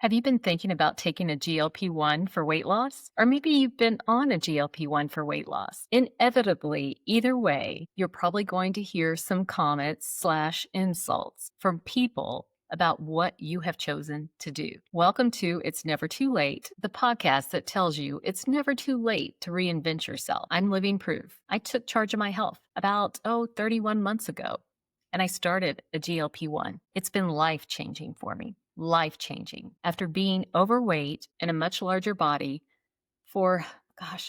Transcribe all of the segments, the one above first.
Have you been thinking about taking a GLP-1 for weight loss? Or maybe you've been on a GLP-1 for weight loss. Inevitably, either way, you're probably going to hear some comments/insults from people about what you have chosen to do. Welcome to It's Never Too Late, the podcast that tells you it's never too late to reinvent yourself. I'm living proof. I took charge of my health about, 31 months ago, and I started a GLP-1. It's been life-changing for me. Life-changing. After being overweight in a much larger body for,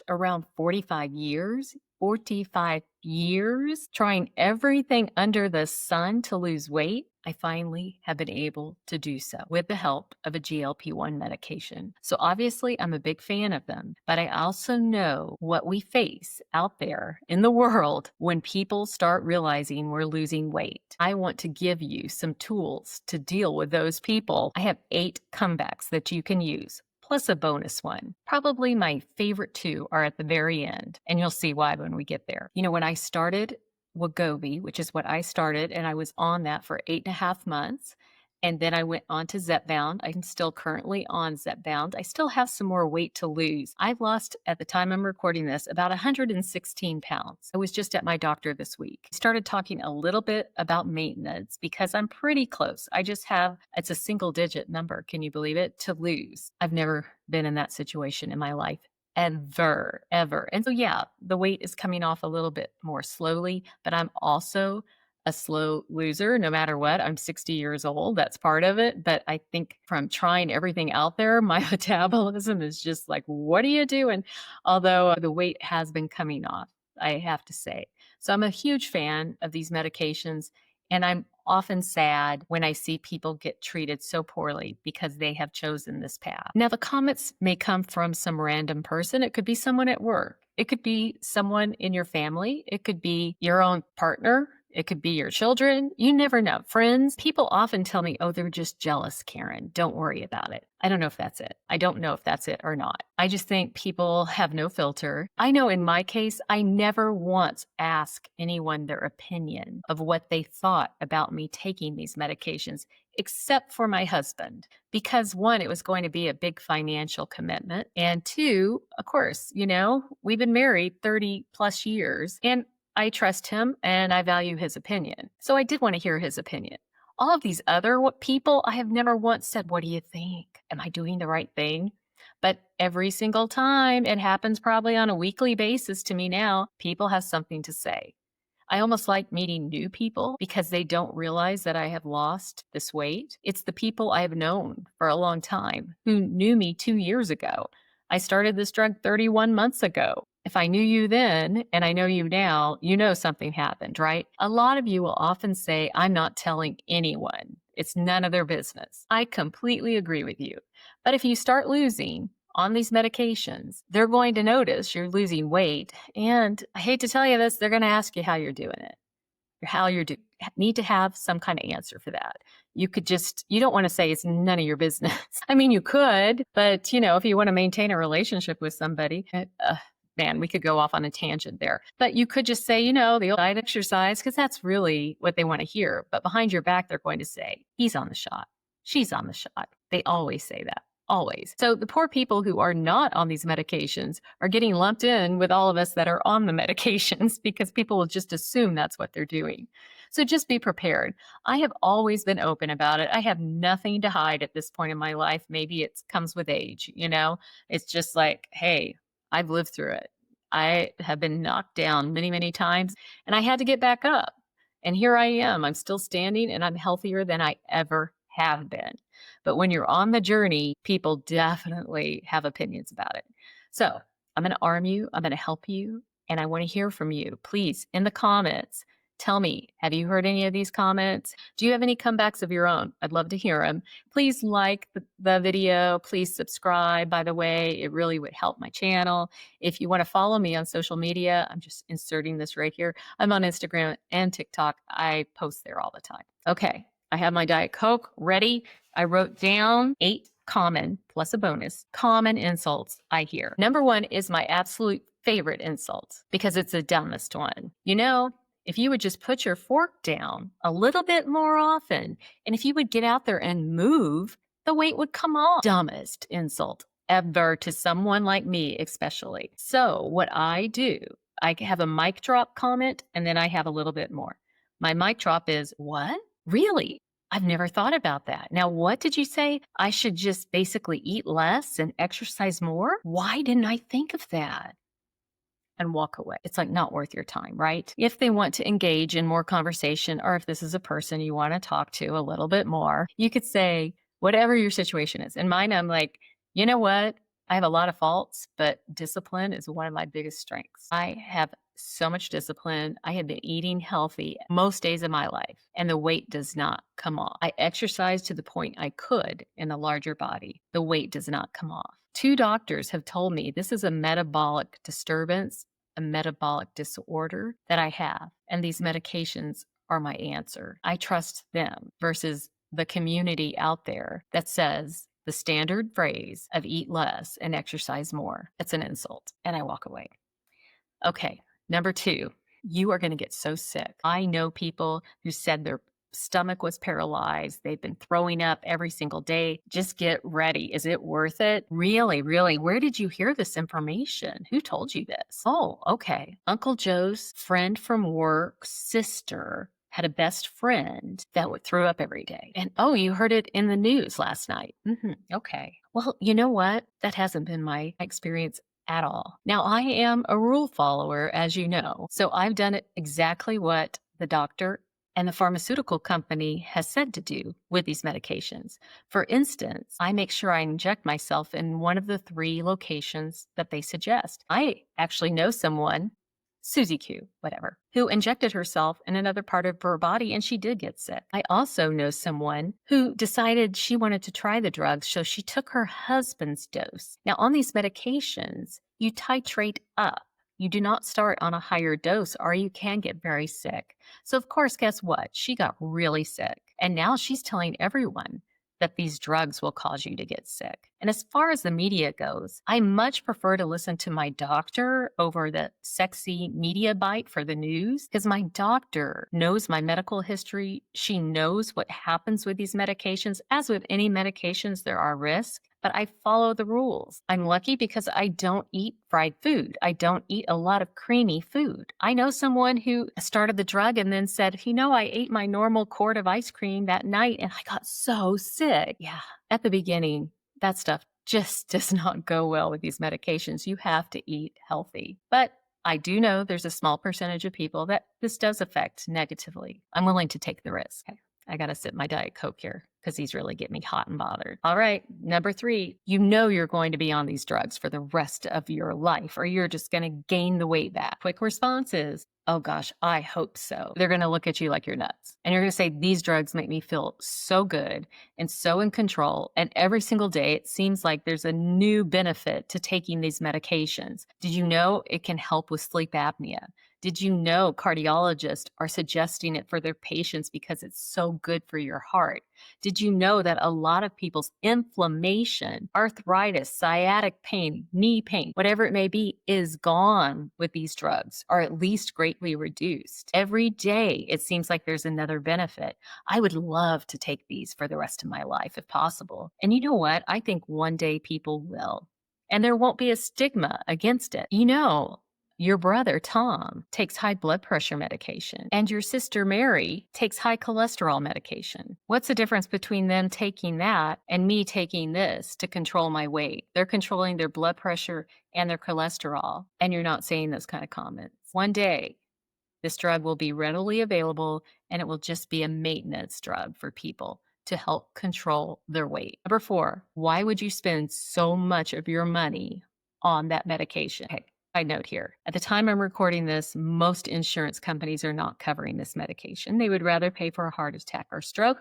around 45 years, 45 years, trying everything under the sun to lose weight, I finally have been able to do so with the help of a GLP-1 medication. So obviously, I'm a big fan of them, but I also know what we face out there in the world when people start realizing we're losing weight. I want to give you some tools to deal with those people. I have 8 comebacks that you can use, plus a bonus one. Probably my favorite 2 are at the very end, and you'll see why when we get there. You know, when I started Wegovy, which is what I started, and I was on that for 8.5 months. And then I went on to Zepbound. I'm still currently on Zepbound. I still have some more weight to lose. I've lost, at the time I'm recording this, about 116 pounds. I was just at my doctor this week. I started talking a little bit about maintenance because I'm pretty close. I just have, it's a single digit number, can you believe it, to lose. I've never been in that situation in my life. Ever. And so, yeah, the weight is coming off a little bit more slowly, but I'm also a slow loser no matter what. I'm 60 years old. That's part of it. But I think from trying everything out there, my metabolism is just like, what are you doing? Although the weight has been coming off, I have to say. So I'm a huge fan of these medications. And I'm often sad when I see people get treated so poorly because they have chosen this path. Now, the comments may come from some random person. It could be someone at work. It could be someone in your family. It could be your own partner. It could be your children. You never know. Friends. People often tell me, oh, they're just jealous, Karen. Don't worry about it. I don't know if that's it. I don't know if that's it or not. I just think people have no filter. I know in my case, I never once asked anyone their opinion of what they thought about me taking these medications, except for my husband. Because 1, it was going to be a big financial commitment. And 2, of course, we've been married 30 plus years. And I trust him and I value his opinion. So I did want to hear his opinion. All of these other people, I have never once said, what do you think? Am I doing the right thing? But every single time, it happens probably on a weekly basis to me now, people have something to say. I almost like meeting new people because they don't realize that I have lost this weight. It's the people I have known for a long time who knew me 2 years ago. I started this drug 31 months ago. If I knew you then and I know you now, you know something happened, right? A lot of you will often say, I'm not telling anyone. It's none of their business. I completely agree with you. But if you start losing on these medications, they're going to notice you're losing weight. And I hate to tell you this, they're going to ask you how you're doing it. Need to have some kind of answer for that. You don't want to say it's none of your business. I mean, you could, but if you want to maintain a relationship with somebody, man, we could go off on a tangent there. But you could just say, the diet exercise, because that's really what they want to hear. But behind your back, they're going to say, he's on the shot. She's on the shot. They always say that. Always. So the poor people who are not on these medications are getting lumped in with all of us that are on the medications because people will just assume that's what they're doing. So just be prepared. I have always been open about it. I have nothing to hide at this point in my life. Maybe it comes with age, It's just like, hey, I've lived through it. I have been knocked down many, many times, and I had to get back up. And here I am. I'm still standing, and I'm healthier than I ever have been. But when you're on the journey, people definitely have opinions about it. So I'm going to arm you. I'm going to help you. And I want to hear from you. Please, in the comments, tell me, have you heard any of these comments? Do you have any comebacks of your own? I'd love to hear them. Please like the video. Please subscribe. By the way, it really would help my channel. If you want to follow me on social media, I'm just inserting this right here. I'm on Instagram and TikTok. I post there all the time. Okay, I have my Diet Coke ready. I wrote down 8 common, plus a bonus, common insults I hear. Number 1 is my absolute favorite insult because it's the dumbest one. If you would just put your fork down a little bit more often, and if you would get out there and move, the weight would come off. Dumbest insult ever to someone like me, especially. So what I do, I have a mic drop comment and then I have a little bit more. My mic drop is, what? Really? I've never thought about that. Now, what did you say? I should just basically eat less and exercise more? Why didn't I think of that? And walk away. It's like not worth your time, right? If they want to engage in more conversation, or if this is a person you want to talk to a little bit more, you could say whatever your situation is. In mine, I'm like, you know what? I have a lot of faults, but discipline is one of my biggest strengths. I have so much discipline. I have been eating healthy most days of my life, and the weight does not come off. I exercise to the point I could in a larger body. The weight does not come off. 2 doctors have told me this is a metabolic disturbance, a metabolic disorder that I have, and these medications are my answer. I trust them versus the community out there that says the standard phrase of eat less and exercise more. It's an insult, and I walk away. Okay, number 2, you are going to get so sick. I know people who said their stomach was paralyzed. They've been throwing up every single day. Just get ready. Is it worth it? Really, really? Where did you hear this information? Who told you this? Oh, okay. Uncle Joe's friend from work, sister, had a best friend that would throw up every day. And oh, you heard it in the news last night. Okay. Well, you know what? That hasn't been my experience at all. Now, I am a rule follower, as you know. So I've done it exactly what the doctor and the pharmaceutical company has said to do with these medications. For instance, I make sure I inject myself in one of the 3 locations that they suggest. I actually know someone, Susie Q, whatever, who injected herself in another part of her body and she did get sick. I also know someone who decided she wanted to try the drugs, so she took her husband's dose. Now, on these medications, you titrate up. You do not start on a higher dose or you can get very sick. So of course, guess what? She got really sick. And now she's telling everyone that these drugs will cause you to get sick. And as far as the media goes, I much prefer to listen to my doctor over the sexy media bite for the news because my doctor knows my medical history. She knows what happens with these medications. As with any medications, there are risks, but I follow the rules. I'm lucky because I don't eat fried food. I don't eat a lot of creamy food. I know someone who started the drug and then said, I ate my normal quart of ice cream that night and I got so sick. Yeah, at the beginning, that stuff just does not go well with these medications. You have to eat healthy. But I do know there's a small percentage of people that this does affect negatively. I'm willing to take the risk. Okay. I got to sip my Diet Coke here because these really get me hot and bothered. All right, number 3, you're going to be on these drugs for the rest of your life or you're just going to gain the weight back. Quick response is, oh gosh, I hope so. They're going to look at you like you're nuts. And you're going to say, these drugs make me feel so good and so in control. And every single day, it seems like there's a new benefit to taking these medications. Did you know it can help with sleep apnea? Did you know cardiologists are suggesting it for their patients because it's so good for your heart? Did you know that a lot of people's inflammation, arthritis, sciatic pain, knee pain, whatever it may be, is gone with these drugs, or at least greatly reduced? Every day, it seems like there's another benefit. I would love to take these for the rest of my life if possible. And you know what? I think one day people will. And there won't be a stigma against it. Your brother, Tom, takes high blood pressure medication, and your sister, Mary, takes high cholesterol medication. What's the difference between them taking that and me taking this to control my weight? They're controlling their blood pressure and their cholesterol, and you're not saying those kind of comments. One day, this drug will be readily available, and it will just be a maintenance drug for people to help control their weight. Number 4, why would you spend so much of your money on that medication? Okay. Side note here. At the time I'm recording this, most insurance companies are not covering this medication. They would rather pay for a heart attack or stroke.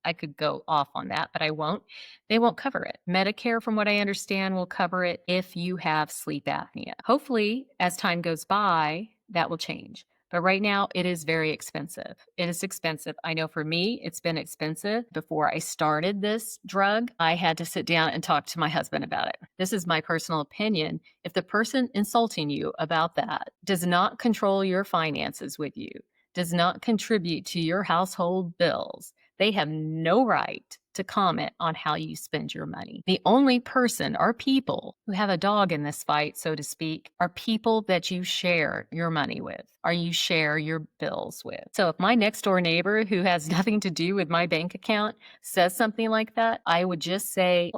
I could go off on that, but I won't. They won't cover it. Medicare, from what I understand, will cover it if you have sleep apnea. Hopefully, as time goes by, that will change. But right now, it is very expensive. It is expensive. I know for me, it's been expensive. Before I started this drug, I had to sit down and talk to my husband about it. This is my personal opinion. If the person insulting you about that does not control your finances with you, does not contribute to your household bills, they have no right to comment on how you spend your money. The only person or people who have a dog in this fight, so to speak, are people that you share your money with or you share your bills with. So if my next door neighbor who has nothing to do with my bank account says something like that, I would just say,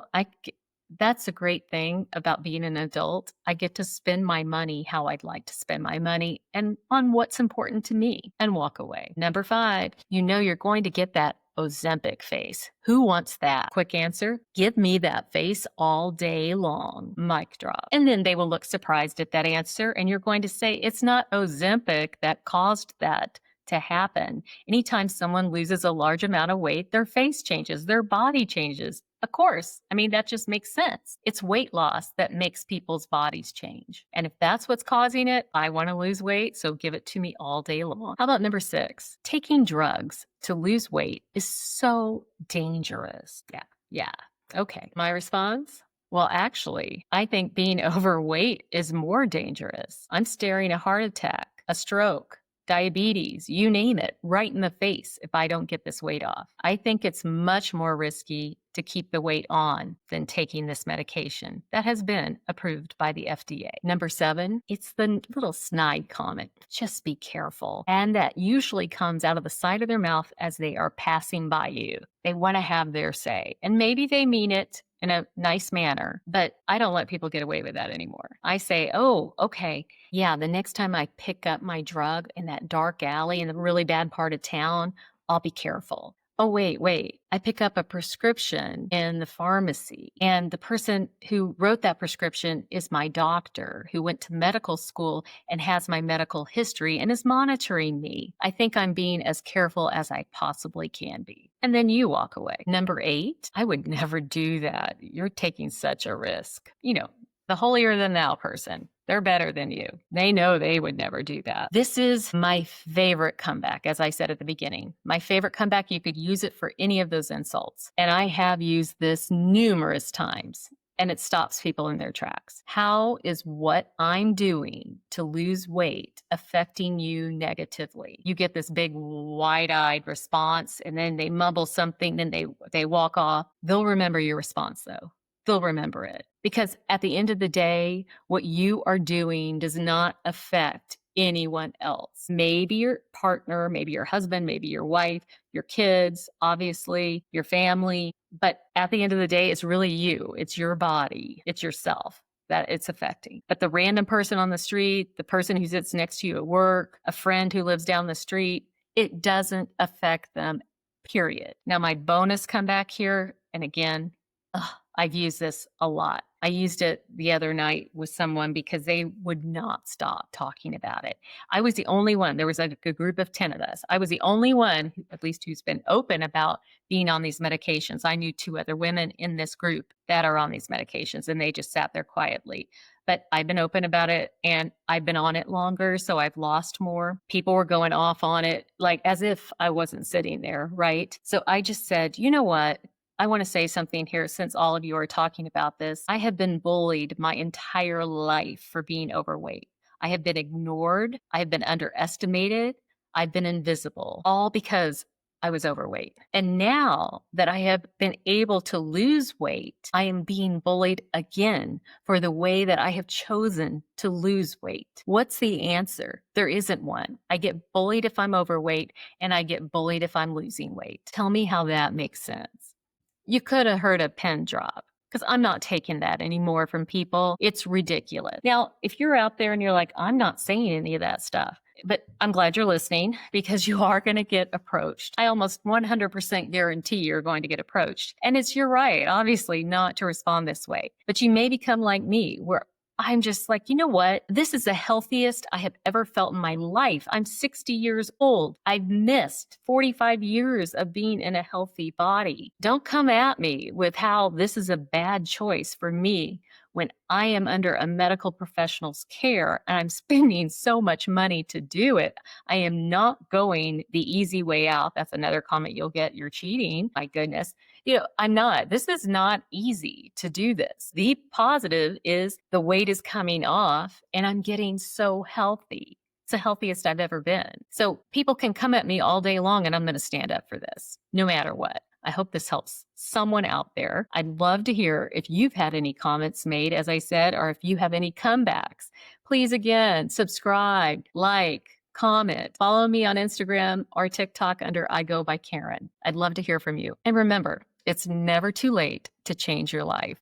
that's a great thing about being an adult. I get to spend my money how I'd like to spend my money and on what's important to me, and walk away. Number 5, you know you're going to get that Ozempic face. Who wants that? Quick answer, give me that face all day long. Mic drop. And then they will look surprised at that answer, and you're going to say, it's not Ozempic that caused that to happen. Anytime someone loses a large amount of weight, their face changes, their body changes. Of course. I mean, that just makes sense. It's weight loss that makes people's bodies change. And if that's what's causing it, I want to lose weight, so give it to me all day long. How about number 6? Taking drugs to lose weight is so dangerous. Yeah. Okay. My response? Well, actually, I think being overweight is more dangerous. I'm staring a heart attack, a stroke, diabetes, you name it, right in the face if I don't get this weight off. I think it's much more risky to keep the weight on than taking this medication that has been approved by the FDA. Number 7, it's the little snide comment. Just be careful. And that usually comes out of the side of their mouth as they are passing by you. They want to have their say. And maybe they mean it in a nice manner, but I don't let people get away with that anymore. I say, oh, okay, yeah, the next time I pick up my drug in that dark alley in a really bad part of town, I'll be careful. Oh, wait, I pick up a prescription in the pharmacy, and the person who wrote that prescription is my doctor who went to medical school and has my medical history and is monitoring me. I think I'm being as careful as I possibly can be. And then you walk away. Number 8, I would never do that. You're taking such a risk. You know, the holier than thou person. They're better than you. They know they would never do that. This is my favorite comeback, as I said at the beginning. My favorite comeback, you could use it for any of those insults. And I have used this numerous times, and it stops people in their tracks. How is what I'm doing to lose weight affecting you negatively? You get this big wide-eyed response, and then they mumble something, then they walk off. They'll remember your response, though. They'll remember it. Because at the end of the day, what you are doing does not affect anyone else. Maybe your partner, maybe your husband, maybe your wife, your kids, obviously, your family. But at the end of the day, it's really you. It's your body. It's yourself that it's affecting. But the random person on the street, the person who sits next to you at work, a friend who lives down the street, it doesn't affect them, period. Now, my bonus comeback here, and again, I've used this a lot. I used it the other night with someone because they would not stop talking about it. I was the only one. There was a group of 10 of us. I was the only one, at least who's been open about being on these medications. I knew 2 other women in this group that are on these medications, and they just sat there quietly. But I've been open about it, and I've been on it longer, so I've lost more. People were going off on it, like as if I wasn't sitting there, right? So I just said, you know what? I want to say something here since all of you are talking about this. I have been bullied my entire life for being overweight. I have been ignored. I have been underestimated. I've been invisible, all because I was overweight. And now that I have been able to lose weight, I am being bullied again for the way that I have chosen to lose weight. What's the answer? There isn't one. I get bullied if I'm overweight, and I get bullied if I'm losing weight. Tell me how that makes sense. You could have heard a pen drop, because I'm not taking that anymore from people. It's ridiculous. Now, if you're out there and you're like, I'm not saying any of that stuff, but I'm glad you're listening, because you are going to get approached. I almost 100% guarantee you're going to get approached. And it's your right, obviously, not to respond this way. But you may become like me, where I'm just like, you know what? This is the healthiest I have ever felt in my life. I'm 60 years old. I've missed 45 years of being in a healthy body. Don't come at me with how this is a bad choice for me when I am under a medical professional's care and I'm spending so much money to do it. I am not going the easy way out. That's another comment you'll get. You're cheating. My goodness. I'm not. This is not easy to do this. The positive is the weight is coming off and I'm getting so healthy. It's the healthiest I've ever been. So people can come at me all day long and I'm going to stand up for this no matter what. I hope this helps someone out there. I'd love to hear if you've had any comments made, as I said, or if you have any comebacks. Please, again, subscribe, like, comment, follow me on Instagram or TikTok under IGoByKaren. I'd love to hear from you. And remember, it's never too late to change your life.